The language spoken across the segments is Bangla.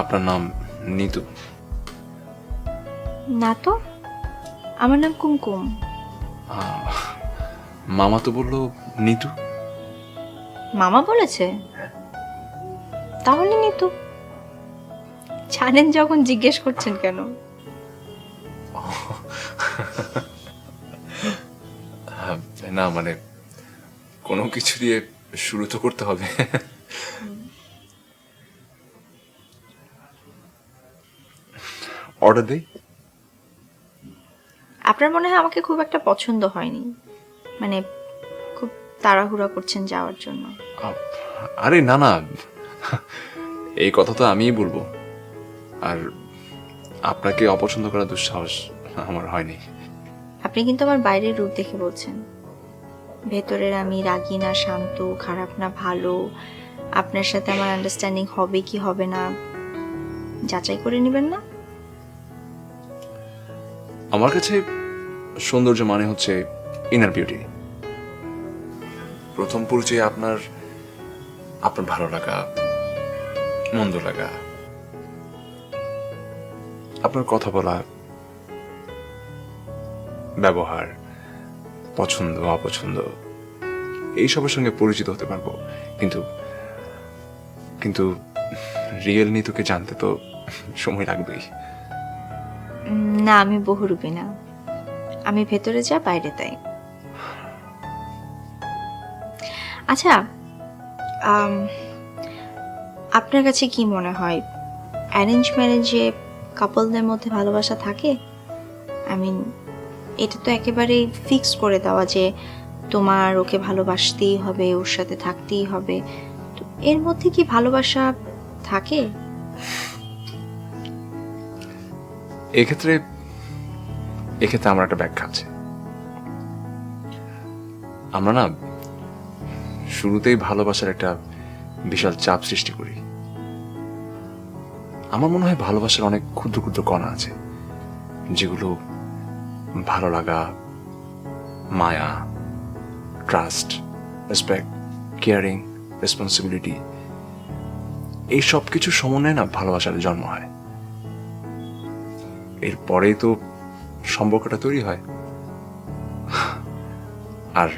আপনার নাম নিতু? না তো, আমার নাম কুমকুম। মামা তো বললো নিতু। মামা বলেছে? তাহলে নিতু। জানেন যখন জিজ্ঞেস করছেন কেন? না মানে কোনো কিছু দিয়ে শুরু তো করতে হবে। অর্ডার দেই? আপনার মনে হয় আমাকে খুব একটা পছন্দ হয়নি, মানে খুব তাড়াহুড়া করছেন যাওয়ার জন্য। আরে না না, এই কথা তো আমিই বলবো। আর আপনাকে অপছন্দ করার দুঃসাহস আমার হয়নি। আপনি কিন্তু আমার বাইরের রূপ দেখে বলছেন, ভেতরের আমি রাগী না শান্ত, খারাপ না ভালো, আপনার সাথে আমার আন্ডারস্ট্যান্ডিং হবে কি হবে না যাচাই করে নেবেন না? আমার কাছে সৌন্দর্য মানে হচ্ছে ইনার বিউটি। প্রথম পরিচয়ে আপনার ভালো লাগা, মন্দ লাগা, আপনার কথা বলা, ব্যবহার, পছন্দ অপছন্দ, এইসবের সঙ্গে পরিচিত হতে পারবো। কিন্তু কিন্তু রিয়েল নিতুকে জানতে তো সময় লাগবেই। না, আমি বহুরূপী না, আমি ভেতরে যা বাইরে তাই। আচ্ছা, আপনার কাছে কি মনে হয় অ্যারেঞ্জ ম্যারেজে কাপলদের মধ্যে ভালোবাসা থাকে? আই মিন, এটা তো একেবারেই ফিক্স করে দেওয়া যে তোমার ওকে ভালোবাসতেই হবে, ওর সাথে থাকতেই হবে। তো এর মধ্যে কি ভালোবাসা থাকে? এক্ষেত্রে আমার একটা ব্যাখ্যা আছে। আমরা না শুরুতেই ভালোবাসার একটা বিশাল চাপ সৃষ্টি করি। আমার মনে হয় ভালোবাসার অনেক ক্ষুদ্র ক্ষুদ্র কণা আছে, যেগুলো ভালো লাগা, মায়া, ট্রাস্ট, রেসপেক্ট, কেয়ারিং, রেসপন্সিবিলিটি, এই সব কিছু সমন্বয়ে না ভালোবাসার জন্ম হয়। এরপরেই তো সম্পর্কটা তৈরি হয়। আর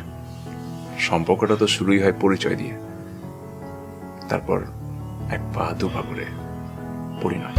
সম্পর্কটা তো শুরুই হয় পরিচয় দিয়ে, তারপর এক পা দু পা করে পরিণয়।